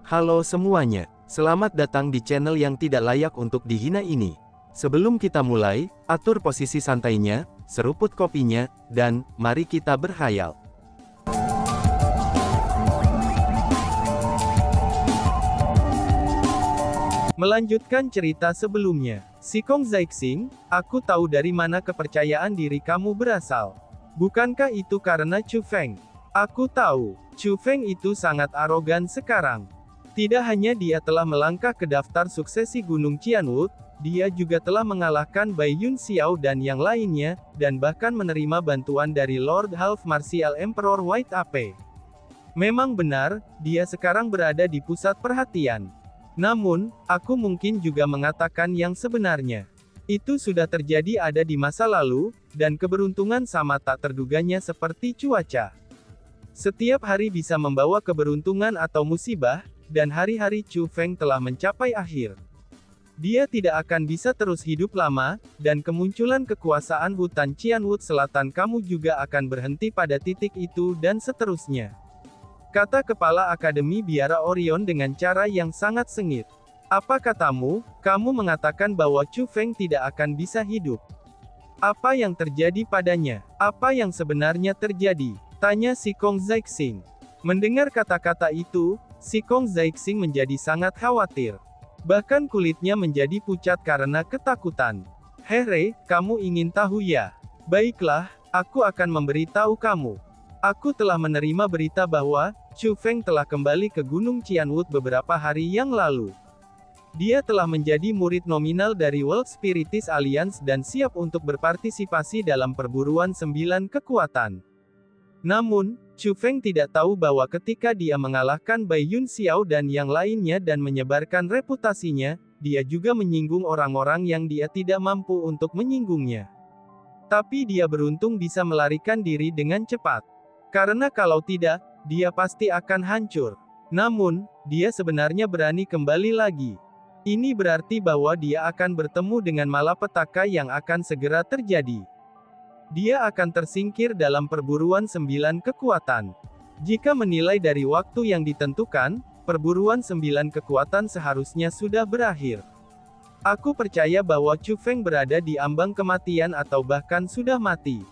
Halo semuanya, selamat datang di channel yang tidak layak untuk dihina ini. Sebelum kita mulai, atur posisi santainya, seruput kopinya, dan mari kita berkhayal. Melanjutkan cerita sebelumnya, Sikong Zaixing, aku tahu dari mana kepercayaan diri kamu berasal. Bukankah itu karena Chu Feng? Aku tahu, Chu Feng itu sangat arogan sekarang. Tidak hanya dia telah melangkah ke daftar suksesi Gunung Qianwu, dia juga telah mengalahkan Bai Yun Xiao dan yang lainnya, dan bahkan menerima bantuan dari Lord Half Martial Emperor White Ape. Memang benar, dia sekarang berada di pusat perhatian. Namun, aku mungkin juga mengatakan yang sebenarnya. Itu sudah terjadi ada di masa lalu, dan keberuntungan sama tak terduganya seperti cuaca. Setiap hari bisa membawa keberuntungan atau musibah, dan hari-hari Chu Feng telah mencapai akhir. Dia tidak akan bisa terus hidup lama, dan kemunculan kekuasaan hutan Qianwu Selatan kamu juga akan berhenti pada titik itu dan seterusnya. Kata Kepala Akademi Biara Orion dengan cara yang sangat sengit. Apa katamu? Kamu mengatakan bahwa Chu Feng tidak akan bisa hidup. Apa yang terjadi padanya? Apa yang sebenarnya terjadi? Tanya Sikong Zaixing. Mendengar kata-kata itu, Sikong Zaixing menjadi sangat khawatir. Bahkan kulitnya menjadi pucat karena ketakutan. Hehe, kamu ingin tahu ya? Baiklah, aku akan memberitahu kamu. Aku telah menerima berita bahwa Chu Feng telah kembali ke Gunung Qianwu beberapa hari yang lalu. Dia telah menjadi murid nominal dari World Spiritist Alliance dan siap untuk berpartisipasi dalam perburuan 9 kekuatan. Namun, Chu Feng tidak tahu bahwa ketika dia mengalahkan Bai Yun Xiao dan yang lainnya dan menyebarkan reputasinya, dia juga menyinggung orang-orang yang dia tidak mampu untuk menyinggungnya. Tapi dia beruntung bisa melarikan diri dengan cepat. Karena kalau tidak, dia pasti akan hancur. Namun, dia sebenarnya berani kembali lagi. Ini berarti bahwa dia akan bertemu dengan malapetaka yang akan segera terjadi. Dia akan tersingkir dalam perburuan 9 kekuatan. Jika menilai dari waktu yang ditentukan, perburuan 9 kekuatan seharusnya sudah berakhir. Aku percaya bahwa Chu Feng berada di ambang kematian atau bahkan sudah mati.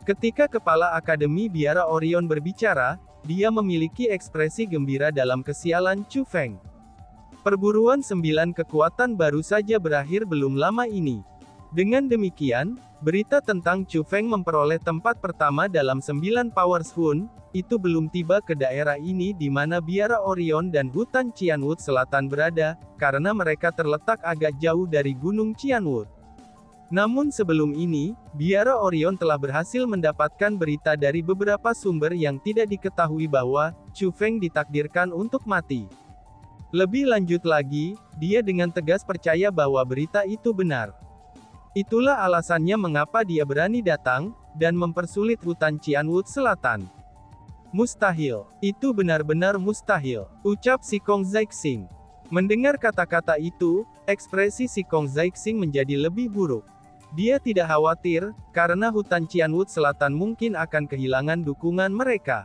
Ketika Kepala Akademi Biara Orion berbicara, dia memiliki ekspresi gembira dalam kesialan Chu Feng. Perburuan 9 kekuatan baru saja berakhir belum lama ini. Dengan demikian, berita tentang Chu Feng memperoleh tempat pertama dalam 9 Powers Hun, itu belum tiba ke daerah ini di mana Biara Orion dan hutan Qianwu Selatan berada, karena mereka terletak agak jauh dari Gunung Qianwu. Namun sebelum ini, Biara Orion telah berhasil mendapatkan berita dari beberapa sumber yang tidak diketahui bahwa Chu Feng ditakdirkan untuk mati. Lebih lanjut lagi, dia dengan tegas percaya bahwa berita itu benar. Itulah alasannya mengapa dia berani datang, dan mempersulit hutan Qianwu Selatan. Mustahil. Itu benar-benar mustahil, ucap Sikong Zaixing. Mendengar kata-kata itu, ekspresi Sikong Zaixing menjadi lebih buruk. Dia tidak khawatir, karena hutan Qianwu Selatan mungkin akan kehilangan dukungan mereka.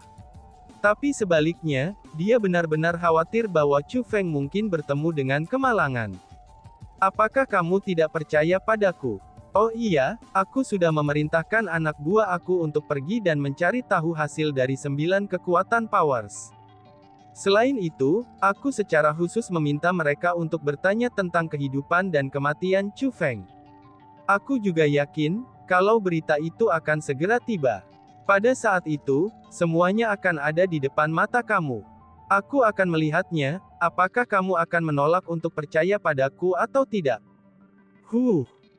Tapi sebaliknya, dia benar-benar khawatir bahwa Chu Feng mungkin bertemu dengan kemalangan. Apakah kamu tidak percaya padaku? Oh iya, aku sudah memerintahkan anak buah aku untuk pergi dan mencari tahu hasil dari 9 kekuatan Powers. Selain itu, aku secara khusus meminta mereka untuk bertanya tentang kehidupan dan kematian Chu Feng. Aku juga yakin, kalau berita itu akan segera tiba. Pada saat itu, semuanya akan ada di depan mata kamu. Aku akan melihatnya, apakah kamu akan menolak untuk percaya padaku atau tidak?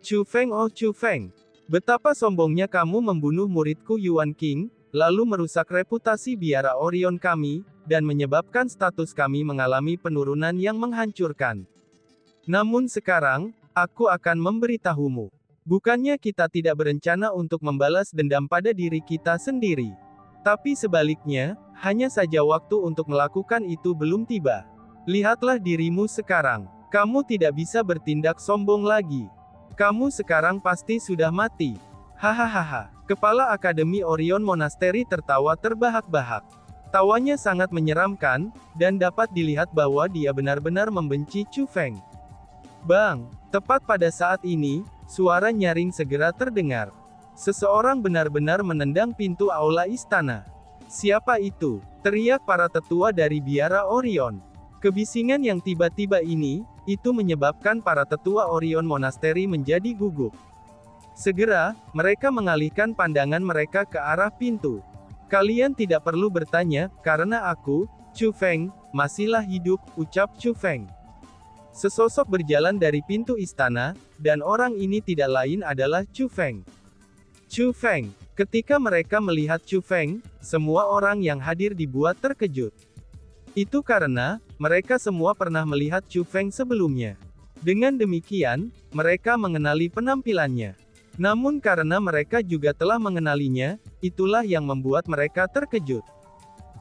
Chu Feng, oh Chu Feng. Betapa sombongnya kamu membunuh muridku Yuan King, lalu merusak reputasi Biara Orion kami, dan menyebabkan status kami mengalami penurunan yang menghancurkan. Namun sekarang, aku akan memberitahumu. Bukannya kita tidak berencana untuk membalas dendam pada diri kita sendiri. Tapi sebaliknya, hanya saja waktu untuk melakukan itu belum tiba. Lihatlah dirimu sekarang. Kamu tidak bisa bertindak sombong lagi. Kamu sekarang pasti sudah mati. Hahaha. Kepala Akademi Orion Monastery tertawa terbahak-bahak. Tawanya sangat menyeramkan, dan dapat dilihat bahwa dia benar-benar membenci Chu Feng. Bang! Tepat pada saat ini, suara nyaring segera terdengar. Seseorang benar-benar menendang pintu aula istana. Siapa itu? Teriak para tetua dari biara Orion. Kebisingan yang tiba-tiba ini, itu menyebabkan para tetua Orion Monastery menjadi gugup. Segera, mereka mengalihkan pandangan mereka ke arah pintu. Kalian tidak perlu bertanya, karena aku, Chu Feng, masihlah hidup, ucap Chu Feng. Sesosok berjalan dari pintu istana, dan orang ini tidak lain adalah Chu Feng. Chu Feng. Ketika mereka melihat Chu Feng, semua orang yang hadir dibuat terkejut. Itu karena, mereka semua pernah melihat Chu Feng sebelumnya. Dengan demikian, mereka mengenali penampilannya. Namun karena mereka juga telah mengenalinya, itulah yang membuat mereka terkejut.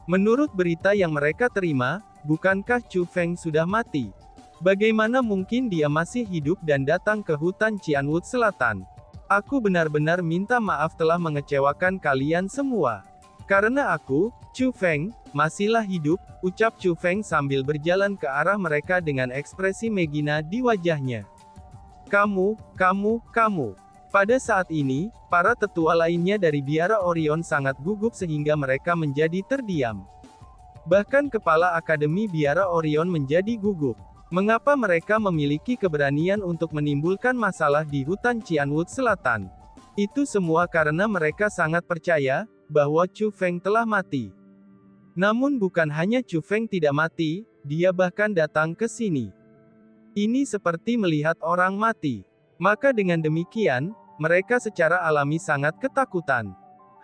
Menurut berita yang mereka terima, bukankah Chu Feng sudah mati? Bagaimana mungkin dia masih hidup dan datang ke hutan Cianwood Selatan? Aku benar-benar minta maaf telah mengecewakan kalian semua. Karena aku, Chu Feng, masihlah hidup, ucap Chu Feng sambil berjalan ke arah mereka dengan ekspresi menghina di wajahnya. Kamu. Pada saat ini, para tetua lainnya dari biara Orion sangat gugup sehingga mereka menjadi terdiam. Bahkan kepala Akademi Biara Orion menjadi gugup. Mengapa mereka memiliki keberanian untuk menimbulkan masalah di hutan Cianwood Selatan? Itu semua karena mereka sangat percaya bahwa Chu Feng telah mati. Namun bukan hanya Chu Feng tidak mati, dia bahkan datang ke sini. Ini seperti melihat orang mati. Maka dengan demikian, mereka secara alami sangat ketakutan.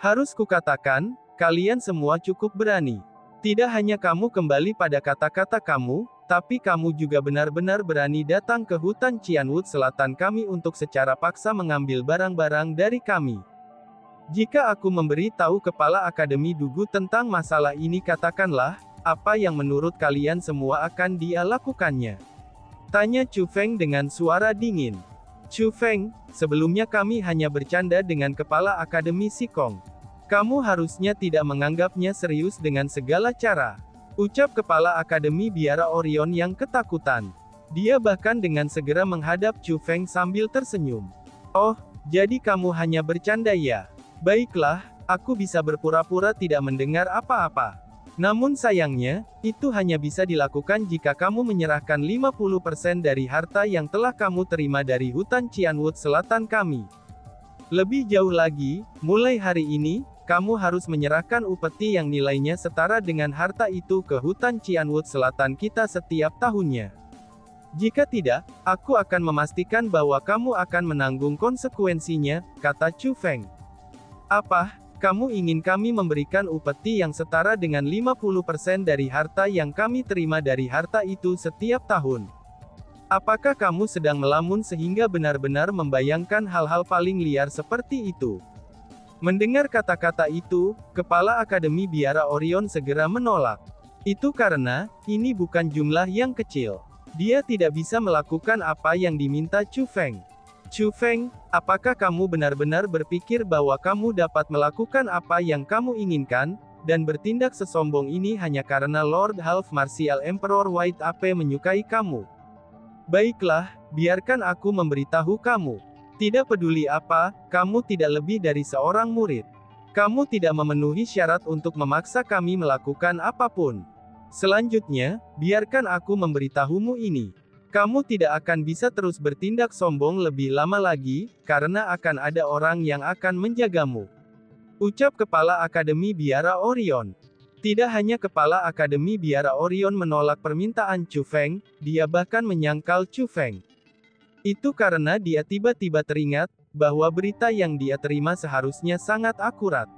Harus kukatakan, kalian semua cukup berani. Tidak hanya kamu kembali pada kata-kata kamu, tapi kamu juga benar-benar berani datang ke hutan Cianwood Selatan kami untuk secara paksa mengambil barang-barang dari kami. Jika aku memberi tahu kepala Akademi Dugu tentang masalah ini, katakanlah, apa yang menurut kalian semua akan dia lakukannya? Tanya Chu Feng dengan suara dingin. Chu Feng, sebelumnya kami hanya bercanda dengan kepala Akademi Sikong. Kamu harusnya tidak menganggapnya serius dengan segala cara. Ucap kepala Akademi Biara Orion yang ketakutan. Dia bahkan dengan segera menghadap Chu Feng sambil tersenyum. Oh, jadi kamu hanya bercanda ya? Baiklah, aku bisa berpura-pura tidak mendengar apa-apa. Namun sayangnya, itu hanya bisa dilakukan jika kamu menyerahkan 50% dari harta yang telah kamu terima dari hutan Cianwood Selatan kami. Lebih jauh lagi, mulai hari ini, kamu harus menyerahkan upeti yang nilainya setara dengan harta itu ke hutan Cianwood Selatan kita setiap tahunnya. Jika tidak, aku akan memastikan bahwa kamu akan menanggung konsekuensinya, kata Chu Feng. Apa? Kamu ingin kami memberikan upeti yang setara dengan 50% dari harta yang kami terima dari harta itu setiap tahun? Apakah kamu sedang melamun sehingga benar-benar membayangkan hal-hal paling liar seperti itu? Mendengar kata-kata itu, kepala Akademi Biara Orion segera menolak. Itu karena, ini bukan jumlah yang kecil. Dia tidak bisa melakukan apa yang diminta Chu Feng. Chu Feng, apakah kamu benar-benar berpikir bahwa kamu dapat melakukan apa yang kamu inginkan, dan bertindak sesombong ini hanya karena Lord Half Martial Emperor White Ape menyukai kamu? Baiklah, biarkan aku memberitahu kamu. Tidak peduli apa, kamu tidak lebih dari seorang murid. Kamu tidak memenuhi syarat untuk memaksa kami melakukan apapun. Selanjutnya, biarkan aku memberitahumu ini. Kamu tidak akan bisa terus bertindak sombong lebih lama lagi, karena akan ada orang yang akan menjagamu. Ucap kepala Akademi Biara Orion. Tidak hanya kepala Akademi Biara Orion menolak permintaan Chu Feng, dia bahkan menyangkal Chu Feng. Itu karena dia tiba-tiba teringat, bahwa berita yang dia terima seharusnya sangat akurat.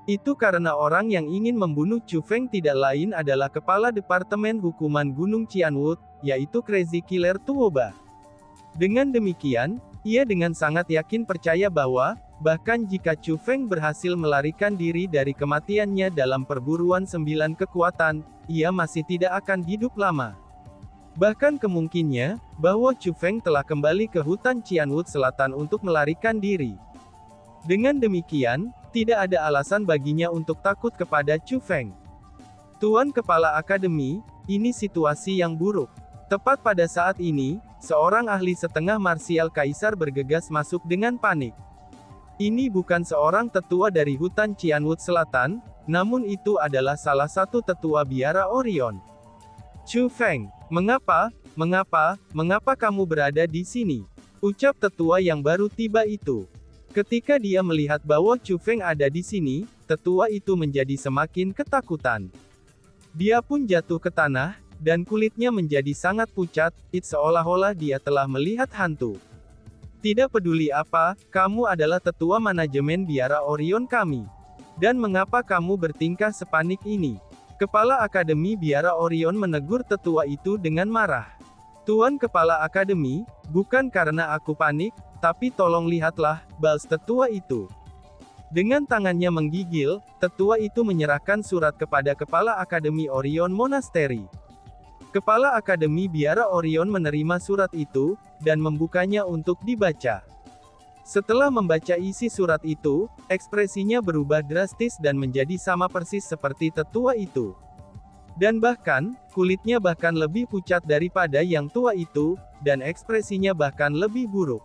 Itu karena orang yang ingin membunuh Chu Feng tidak lain adalah Kepala Departemen Hukuman Gunung Cianwood, yaitu Crazy Killer Tuoba. Dengan demikian, ia dengan sangat yakin percaya bahwa, bahkan jika Chu Feng berhasil melarikan diri dari kematiannya dalam perburuan 9 kekuatan, ia masih tidak akan hidup lama. Bahkan kemungkinnya, bahwa Chu Feng telah kembali ke hutan Cianwood Selatan untuk melarikan diri. Dengan demikian, tidak ada alasan baginya untuk takut kepada Chu Feng. Tuan Kepala Akademi, ini situasi yang buruk. Tepat pada saat ini, seorang ahli setengah marsial kaisar bergegas masuk dengan panik. Ini bukan seorang tetua dari hutan Qianwood Selatan, namun itu adalah salah satu tetua biara Orion. Chu Feng, mengapa kamu berada di sini? Ucap tetua yang baru tiba itu. Ketika dia melihat bahwa Chu Feng ada di sini, tetua itu menjadi semakin ketakutan. Dia pun jatuh ke tanah, dan kulitnya menjadi sangat pucat, seolah-olah dia telah melihat hantu. Tidak peduli apa, kamu adalah tetua manajemen biara Orion kami. Dan mengapa kamu bertingkah sepanik ini? Kepala Akademi Biara Orion menegur tetua itu dengan marah. Tuan Kepala Akademi, bukan karena aku panik, tapi tolong lihatlah, balas tetua itu. Dengan tangannya menggigil, tetua itu menyerahkan surat kepada Kepala Akademi Orion Monastery. Kepala Akademi Biara Orion menerima surat itu, dan membukanya untuk dibaca. Setelah membaca isi surat itu, ekspresinya berubah drastis dan menjadi sama persis seperti tetua itu. Dan bahkan, kulitnya bahkan lebih pucat daripada yang tua itu, dan ekspresinya bahkan lebih buruk.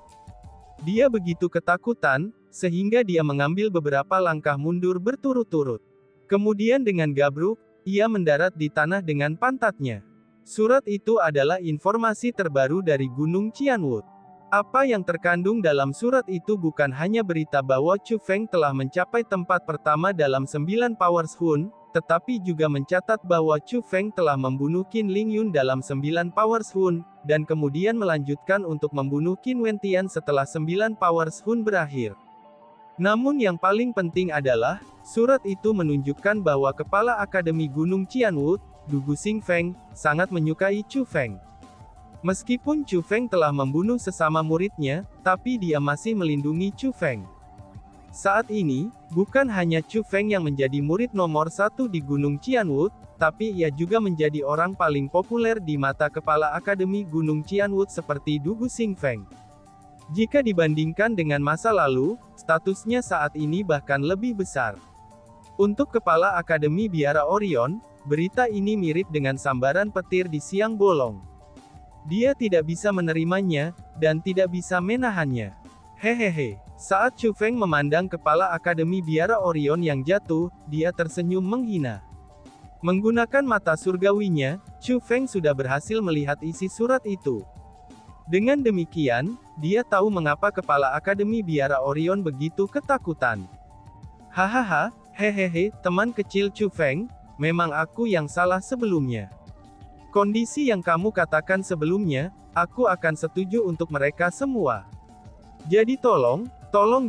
Dia begitu ketakutan, sehingga dia mengambil beberapa langkah mundur berturut-turut. Kemudian dengan gabruk, ia mendarat di tanah dengan pantatnya. Surat itu adalah informasi terbaru dari Gunung Qianwood. Apa yang terkandung dalam surat itu bukan hanya berita bahwa Chu Feng telah mencapai tempat pertama dalam 9 Powers Hun, tetapi juga mencatat bahwa Chu Feng telah membunuh Qin Lingyun dalam 9 Powers Hun, dan kemudian melanjutkan untuk membunuh Qin Wentian setelah 9 Powers Hun berakhir. Namun yang paling penting adalah, surat itu menunjukkan bahwa Kepala Akademi Gunung Qianwood, Du Guxingfeng, sangat menyukai Chu Feng. Meskipun Chu Feng telah membunuh sesama muridnya, tapi dia masih melindungi Chu Feng. Saat ini, bukan hanya Chu Feng yang menjadi murid nomor 1 di Gunung Qianwood, tapi ia juga menjadi orang paling populer di mata Kepala Akademi Gunung Qianwood seperti Du Guxingfeng. Jika dibandingkan dengan masa lalu, statusnya saat ini bahkan lebih besar. Untuk Kepala Akademi Biara Orion, berita ini mirip dengan sambaran petir di siang bolong. Dia tidak bisa menerimanya, dan tidak bisa menahannya. Hehehe. Saat Chu Feng memandang Kepala Akademi Biara Orion yang jatuh, dia tersenyum menghina. Menggunakan mata surgawinya, Chu Feng sudah berhasil melihat isi surat itu. Dengan demikian, dia tahu mengapa Kepala Akademi Biara Orion begitu ketakutan. Hahaha, hehehe, teman kecil Chu Feng, memang aku yang salah sebelumnya. Kondisi yang kamu katakan sebelumnya, aku akan setuju untuk mereka semua. Jadi tolong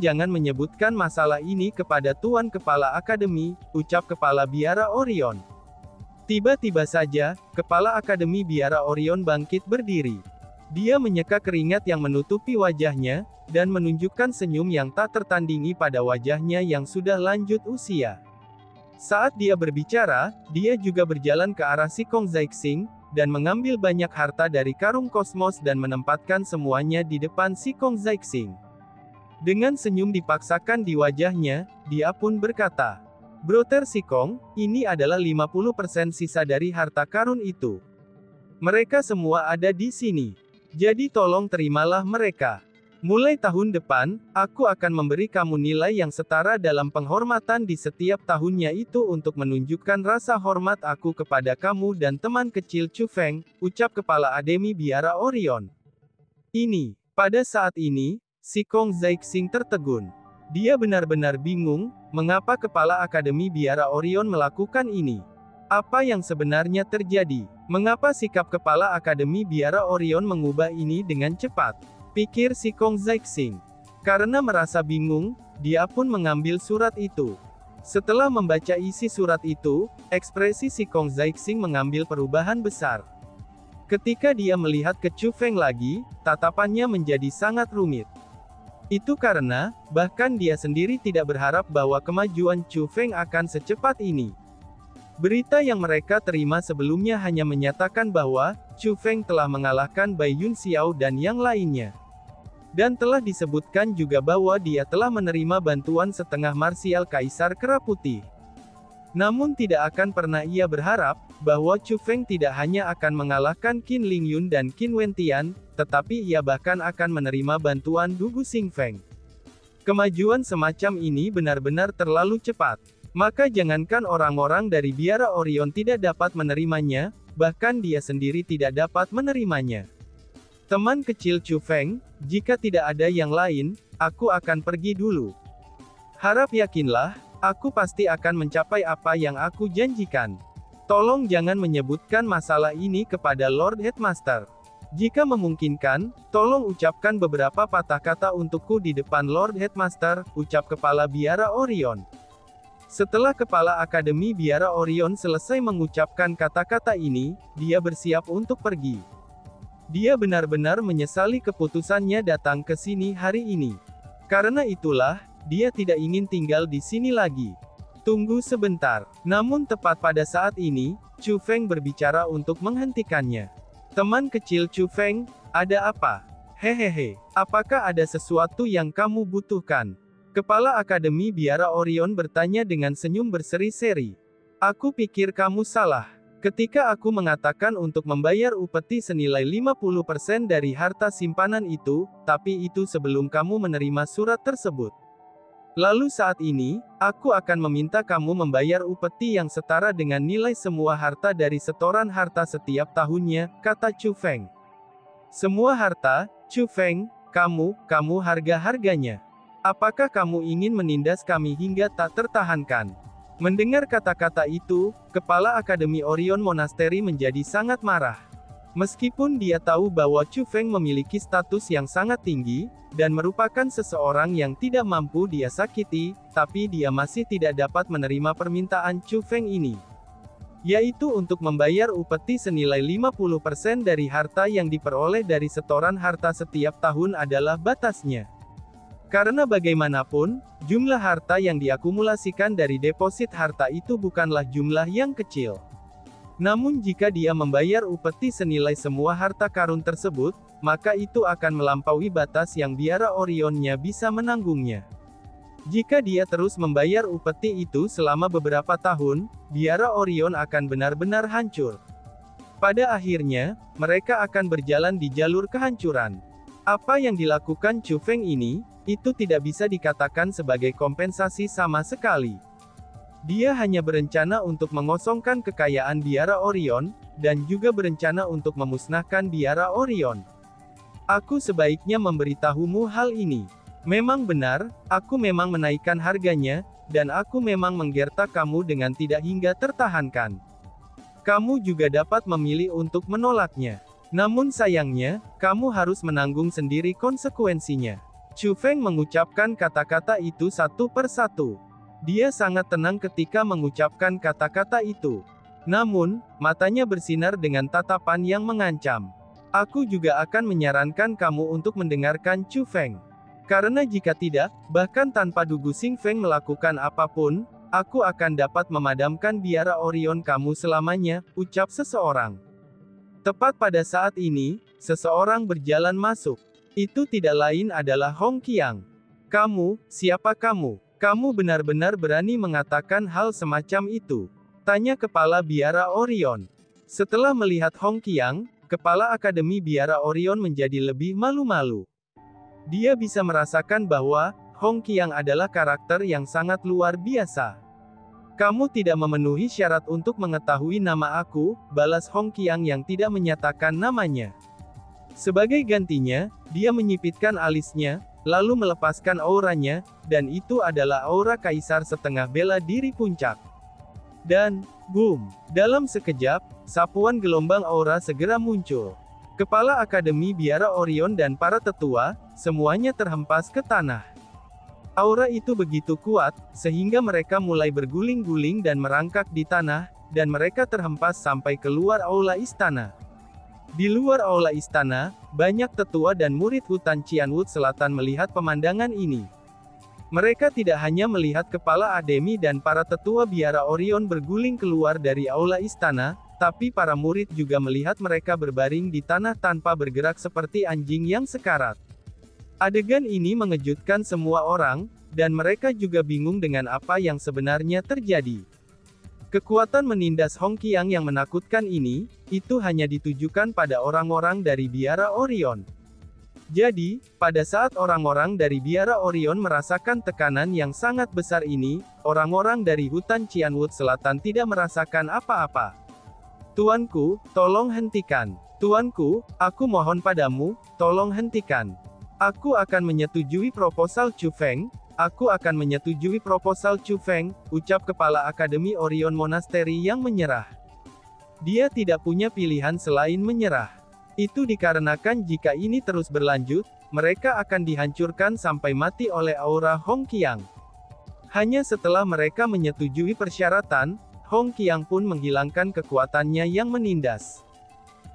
jangan menyebutkan masalah ini kepada Tuan Kepala Akademi, ucap Kepala Biara Orion. Tiba-tiba saja, Kepala Akademi Biara Orion bangkit berdiri. Dia menyeka keringat yang menutupi wajahnya, dan menunjukkan senyum yang tak tertandingi pada wajahnya yang sudah lanjut usia. Saat dia berbicara, dia juga berjalan ke arah Sikong Zaixing, dan mengambil banyak harta dari karung kosmos dan menempatkan semuanya di depan Sikong Zaixing. Dengan senyum dipaksakan di wajahnya, dia pun berkata, "Brother Sikong, ini adalah 50% sisa dari harta karun itu. Mereka semua ada di sini. Jadi tolong terimalah mereka. Mulai tahun depan, aku akan memberi kamu nilai yang setara dalam penghormatan di setiap tahunnya itu untuk menunjukkan rasa hormat aku kepada kamu dan teman kecil Chu Feng," ucap Kepala Akademi Biara Orion. Pada saat ini, Sikong Zaixing tertegun. Dia benar-benar bingung, mengapa Kepala Akademi Biara Orion melakukan ini. Apa yang sebenarnya terjadi? Mengapa sikap Kepala Akademi Biara Orion mengubah ini dengan cepat? Pikir Sikong Zaixing. Karena merasa bingung, dia pun mengambil surat itu. Setelah membaca isi surat itu, ekspresi Sikong Zaixing mengambil perubahan besar. Ketika dia melihat ke Chu Feng lagi, tatapannya menjadi sangat rumit. Itu karena, bahkan dia sendiri tidak berharap bahwa kemajuan Chu Feng akan secepat ini. Berita yang mereka terima sebelumnya hanya menyatakan bahwa Chu Feng telah mengalahkan Bai Yun Xiao dan yang lainnya. Dan telah disebutkan juga bahwa dia telah menerima bantuan setengah marsial Kaisar Kera Putih. Namun tidak akan pernah ia berharap, bahwa Chu Feng tidak hanya akan mengalahkan Qin Lingyun dan Qin Wentian, tetapi ia bahkan akan menerima bantuan Du Gu Xingfeng. Kemajuan semacam ini benar-benar terlalu cepat. Maka jangankan orang-orang dari Biara Orion tidak dapat menerimanya, bahkan dia sendiri tidak dapat menerimanya. Teman kecil Chu Feng, jika tidak ada yang lain, aku akan pergi dulu. Harap yakinlah, aku pasti akan mencapai apa yang aku janjikan. Tolong jangan menyebutkan masalah ini kepada Lord Headmaster. Jika memungkinkan, tolong ucapkan beberapa patah kata untukku di depan Lord Headmaster, ucap Kepala Biara Orion. Setelah Kepala Akademi Biara Orion selesai mengucapkan kata-kata ini, dia bersiap untuk pergi. Dia benar-benar menyesali keputusannya datang ke sini hari ini. Karena itulah, dia tidak ingin tinggal di sini lagi. Tunggu sebentar. Namun tepat pada saat ini, Chu Feng berbicara untuk menghentikannya. Teman kecil Chu Feng, ada apa? Hehehe, apakah ada sesuatu yang kamu butuhkan? Kepala Akademi Biara Orion bertanya dengan senyum berseri-seri. Aku pikir kamu salah. Ketika aku mengatakan untuk membayar upeti senilai 50% dari harta simpanan itu, tapi itu sebelum kamu menerima surat tersebut. Lalu saat ini, aku akan meminta kamu membayar upeti yang setara dengan nilai semua harta dari setoran harta setiap tahunnya, kata Chu Feng. Semua harta, Chu Feng, kamu harga-harganya. Apakah kamu ingin menindas kami hingga tak tertahankan? Mendengar kata-kata itu, Kepala Akademi Orion Monastery menjadi sangat marah. Meskipun dia tahu bahwa Chu Feng memiliki status yang sangat tinggi, dan merupakan seseorang yang tidak mampu dia sakiti, tapi dia masih tidak dapat menerima permintaan Chu Feng ini. Yaitu untuk membayar upeti senilai 50% dari harta yang diperoleh dari setoran harta setiap tahun adalah batasnya. Karena bagaimanapun, jumlah harta yang diakumulasikan dari deposit harta itu bukanlah jumlah yang kecil. Namun jika dia membayar upeti senilai semua harta karun tersebut, maka itu akan melampaui batas yang Biara Orionnya bisa menanggungnya. Jika dia terus membayar upeti itu selama beberapa tahun, Biara Orion akan benar-benar hancur. Pada akhirnya, mereka akan berjalan di jalur kehancuran. Apa yang dilakukan Chu Feng ini, itu tidak bisa dikatakan sebagai kompensasi sama sekali. Dia hanya berencana untuk mengosongkan kekayaan Biara Orion, dan juga berencana untuk memusnahkan Biara Orion. Aku sebaiknya memberitahumu hal ini. Memang benar, aku memang menaikkan harganya, dan aku memang menggertak kamu dengan tidak hingga tertahankan. Kamu juga dapat memilih untuk menolaknya. Namun sayangnya, kamu harus menanggung sendiri konsekuensinya. Chu Feng mengucapkan kata-kata itu satu per satu. Dia sangat tenang ketika mengucapkan kata-kata itu. Namun, matanya bersinar dengan tatapan yang mengancam. Aku juga akan menyarankan kamu untuk mendengarkan Chu Feng. Karena jika tidak, bahkan tanpa Du Gu Xingfeng melakukan apapun, aku akan dapat memadamkan Biara Orion kamu selamanya, ucap seseorang. Tepat pada saat ini, seseorang berjalan masuk. Itu tidak lain adalah Hong Qiang. Kamu, siapa kamu? Kamu benar-benar berani mengatakan hal semacam itu? Tanya Kepala Biara Orion. Setelah melihat Hong Qiang, Kepala Akademi Biara Orion menjadi lebih malu-malu. Dia bisa merasakan bahwa Hong Qiang adalah karakter yang sangat luar biasa. Kamu tidak memenuhi syarat untuk mengetahui nama aku, balas Hong Qiang yang tidak menyatakan namanya. Sebagai gantinya, dia menyipitkan alisnya, lalu melepaskan auranya, dan itu adalah aura kaisar setengah bela diri puncak. Dan, boom! Dalam sekejap, sapuan gelombang aura segera muncul. Kepala Akademi Biara Orion dan para tetua, semuanya terhempas ke tanah. Aura itu begitu kuat, sehingga mereka mulai berguling-guling dan merangkak di tanah, dan mereka terhempas sampai keluar aula istana. Di luar aula istana, banyak tetua dan murid hutan Qianwood Selatan melihat pemandangan ini. Mereka tidak hanya melihat Kepala Akademi dan para tetua Biara Orion berguling keluar dari aula istana, tapi para murid juga melihat mereka berbaring di tanah tanpa bergerak seperti anjing yang sekarat. Adegan ini mengejutkan semua orang, dan mereka juga bingung dengan apa yang sebenarnya terjadi. Kekuatan menindas Hongqiang yang menakutkan ini, itu hanya ditujukan pada orang-orang dari biara Orion. Jadi, pada saat orang-orang dari biara Orion merasakan tekanan yang sangat besar ini, orang-orang dari hutan Cianwood Selatan tidak merasakan apa-apa. Tuanku, tolong hentikan. Tuanku, aku mohon padamu, tolong hentikan. Aku akan menyetujui proposal Chu Feng. Aku akan menyetujui proposal Chu Feng, ucap Kepala Akademi Orion Monastery yang menyerah. Dia tidak punya pilihan selain menyerah. Itu dikarenakan jika ini terus berlanjut, mereka akan dihancurkan sampai mati oleh aura Hongqiang. Hanya setelah mereka menyetujui persyaratan, Hongqiang pun menghilangkan kekuatannya yang menindas.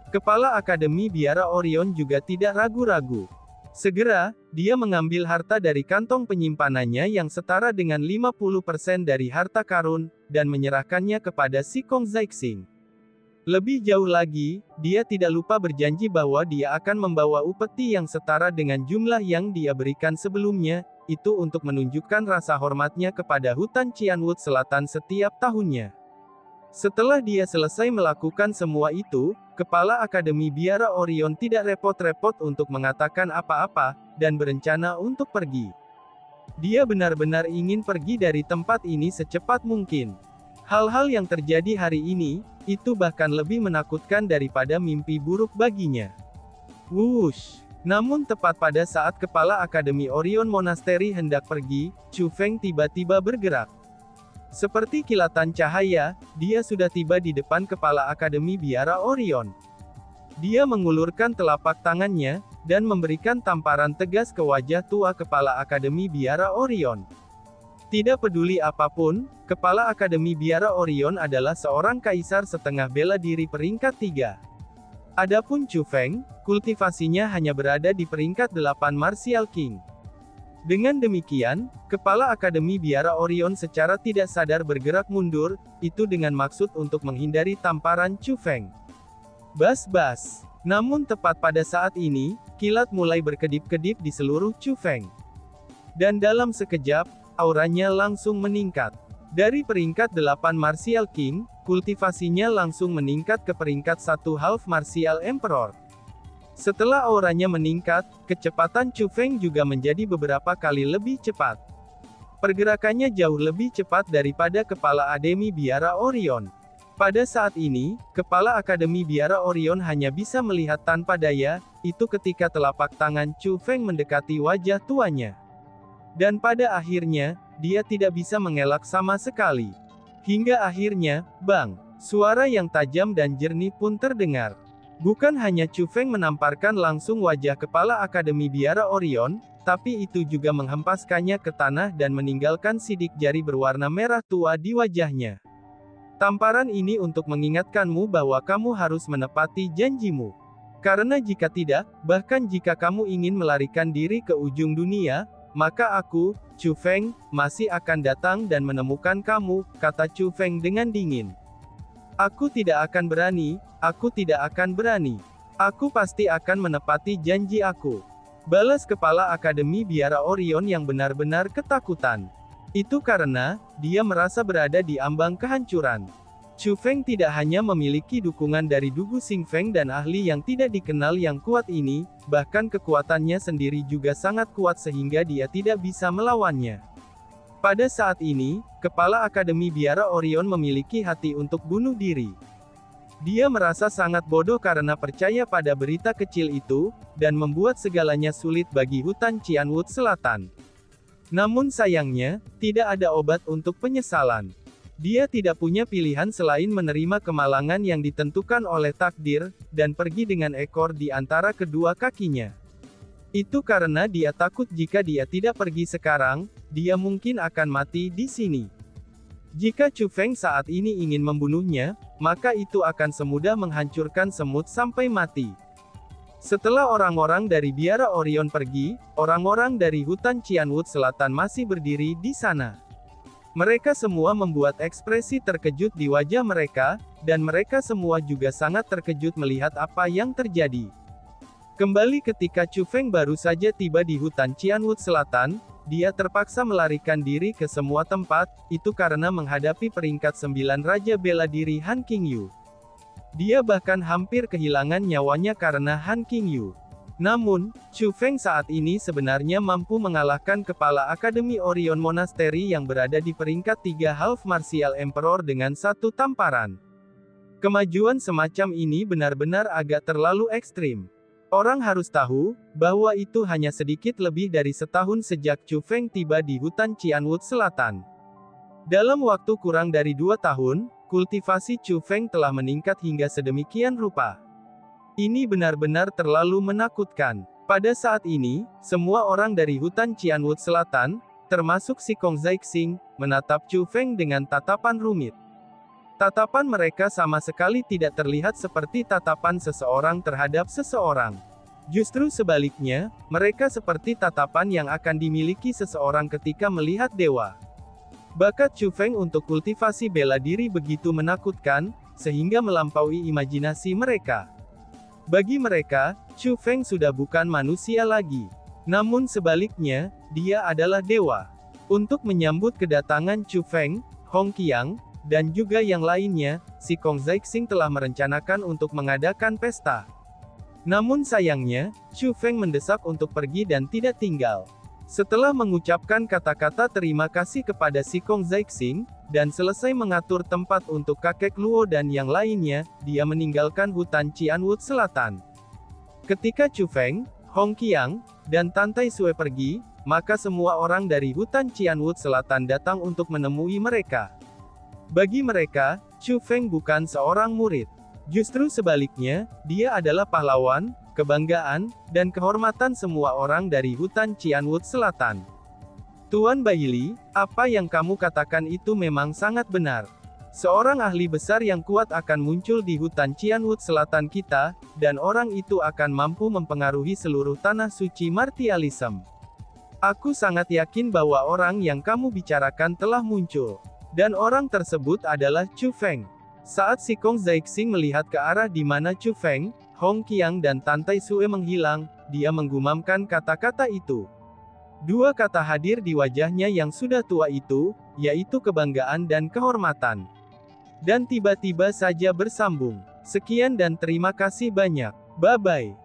Kepala Akademi Biara Orion juga tidak ragu-ragu. Segera, dia mengambil harta dari kantong penyimpanannya yang setara dengan 50% dari harta karun, dan menyerahkannya kepada si Kong Zixing. Lebih jauh lagi, dia tidak lupa berjanji bahwa dia akan membawa upeti yang setara dengan jumlah yang dia berikan sebelumnya, itu untuk menunjukkan rasa hormatnya kepada hutan Cianwood Selatan setiap tahunnya. Setelah dia selesai melakukan semua itu, Kepala Akademi Biara Orion tidak repot-repot untuk mengatakan apa-apa, dan berencana untuk pergi. Dia benar-benar ingin pergi dari tempat ini secepat mungkin. Hal-hal yang terjadi hari ini, itu bahkan lebih menakutkan daripada mimpi buruk baginya. Wush! Namun tepat pada saat Kepala Akademi Orion Monastery hendak pergi, Chu Feng tiba-tiba bergerak. Seperti kilatan cahaya, dia sudah tiba di depan Kepala Akademi Biara Orion. Dia mengulurkan telapak tangannya, dan memberikan tamparan tegas ke wajah tua Kepala Akademi Biara Orion. Tidak peduli apapun, Kepala Akademi Biara Orion adalah seorang kaisar setengah bela diri peringkat 3. Adapun Chu Feng, kultivasinya hanya berada di peringkat 8 Martial King. Dengan demikian, Kepala Akademi Biara Orion secara tidak sadar bergerak mundur, itu dengan maksud untuk menghindari tamparan Chu Feng. Bas-bas. Namun tepat pada saat ini, kilat mulai berkedip-kedip di seluruh Chu Feng. Dan dalam sekejap, auranya langsung meningkat. Dari peringkat 8 Martial King, kultivasinya langsung meningkat ke peringkat 1 Half Martial Emperor. Setelah auranya meningkat, kecepatan Chu Feng juga menjadi beberapa kali lebih cepat. Pergerakannya jauh lebih cepat daripada Kepala Akademi Biara Orion. Pada saat ini, Kepala Akademi Biara Orion hanya bisa melihat tanpa daya, itu ketika telapak tangan Chu Feng mendekati wajah tuanya. Dan pada akhirnya, dia tidak bisa mengelak sama sekali. Hingga akhirnya, bang, suara yang tajam dan jernih pun terdengar. Bukan hanya Chu Feng menamparkan langsung wajah Kepala Akademi Biara Orion, tapi itu juga menghempaskannya ke tanah dan meninggalkan sidik jari berwarna merah tua di wajahnya. Tamparan ini untuk mengingatkanmu bahwa kamu harus menepati janjimu. Karena jika tidak, bahkan jika kamu ingin melarikan diri ke ujung dunia, maka aku, Chu Feng, masih akan datang dan menemukan kamu, kata Chu Feng dengan dingin. Aku tidak akan berani, aku tidak akan berani. Aku pasti akan menepati janji aku. Balas Kepala Akademi Biara Orion yang benar-benar ketakutan. Itu karena, dia merasa berada di ambang kehancuran. Chu Feng tidak hanya memiliki dukungan dari Dugu Xing Feng dan ahli yang tidak dikenal yang kuat ini, bahkan kekuatannya sendiri juga sangat kuat sehingga dia tidak bisa melawannya. Pada saat ini, Kepala Akademi Biara Orion memiliki hati untuk bunuh diri. Dia merasa sangat bodoh karena percaya pada berita kecil itu, dan membuat segalanya sulit bagi hutan Cianwood Selatan. Namun sayangnya, tidak ada obat untuk penyesalan. Dia tidak punya pilihan selain menerima kemalangan yang ditentukan oleh takdir, dan pergi dengan ekor di antara kedua kakinya. Itu karena dia takut jika dia tidak pergi sekarang, dia mungkin akan mati di sini. Jika Chu Feng saat ini ingin membunuhnya, maka itu akan semudah menghancurkan semut sampai mati. Setelah orang-orang dari Biara Orion pergi, orang-orang dari hutan Cianwood Selatan masih berdiri di sana. Mereka semua membuat ekspresi terkejut di wajah mereka, dan mereka semua juga sangat terkejut melihat apa yang terjadi. Kembali ketika Chu Feng baru saja tiba di hutan Cianwood Selatan, dia terpaksa melarikan diri ke semua tempat, itu karena menghadapi peringkat 9 Raja Bela Diri Han Qingyu. Dia bahkan hampir kehilangan nyawanya karena Han Qingyu. Namun, Chu Feng saat ini sebenarnya mampu mengalahkan kepala Akademi Orion Monastery yang berada di peringkat 3 Half Martial Emperor dengan satu tamparan. Kemajuan semacam ini benar-benar agak terlalu ekstrim. Orang harus tahu, bahwa itu hanya sedikit lebih dari setahun sejak Chu Feng tiba di hutan Qianwood Selatan. Dalam waktu kurang dari 2 tahun, kultivasi Chu Feng telah meningkat hingga sedemikian rupa. Ini benar-benar terlalu menakutkan. Pada saat ini, semua orang dari hutan Qianwood Selatan, termasuk si Kong Zixing, menatap Chu Feng dengan tatapan rumit. Tatapan mereka sama sekali tidak terlihat seperti tatapan seseorang terhadap seseorang. Justru sebaliknya, mereka seperti tatapan yang akan dimiliki seseorang ketika melihat dewa. Bakat Chu Feng untuk kultivasi bela diri begitu menakutkan, sehingga melampaui imajinasi mereka. Bagi mereka, Chu Feng sudah bukan manusia lagi. Namun sebaliknya, dia adalah dewa. Untuk menyambut kedatangan Chu Feng, Hong Qiang, dan juga yang lainnya, si Kong Zixing telah merencanakan untuk mengadakan pesta. Namun sayangnya, Chu Feng mendesak untuk pergi dan tidak tinggal. Setelah mengucapkan kata-kata terima kasih kepada si Kong Zixing, dan selesai mengatur tempat untuk kakek Luo dan yang lainnya, dia meninggalkan hutan Qianwood Selatan. Ketika Chu Feng, Hong Qiang, dan Tante Sue pergi, maka semua orang dari hutan Qianwood Selatan datang untuk menemui mereka. Bagi mereka, Chu Feng bukan seorang murid. Justru sebaliknya, dia adalah pahlawan, kebanggaan, dan kehormatan semua orang dari hutan Qianwood Selatan. Tuan Bailey, apa yang kamu katakan itu memang sangat benar. Seorang ahli besar yang kuat akan muncul di hutan Qianwood Selatan kita, dan orang itu akan mampu mempengaruhi seluruh tanah suci martialism. Aku sangat yakin bahwa orang yang kamu bicarakan telah muncul. Dan orang tersebut adalah Chu Feng. Saat si Kong Zixing melihat ke arah di mana Chu Feng, Hong Qiang dan Tante Sue menghilang, dia menggumamkan kata-kata itu. Dua kata hadir di wajahnya yang sudah tua itu, yaitu kebanggaan dan kehormatan. Dan tiba-tiba saja bersambung. Sekian dan terima kasih banyak. Bye-bye.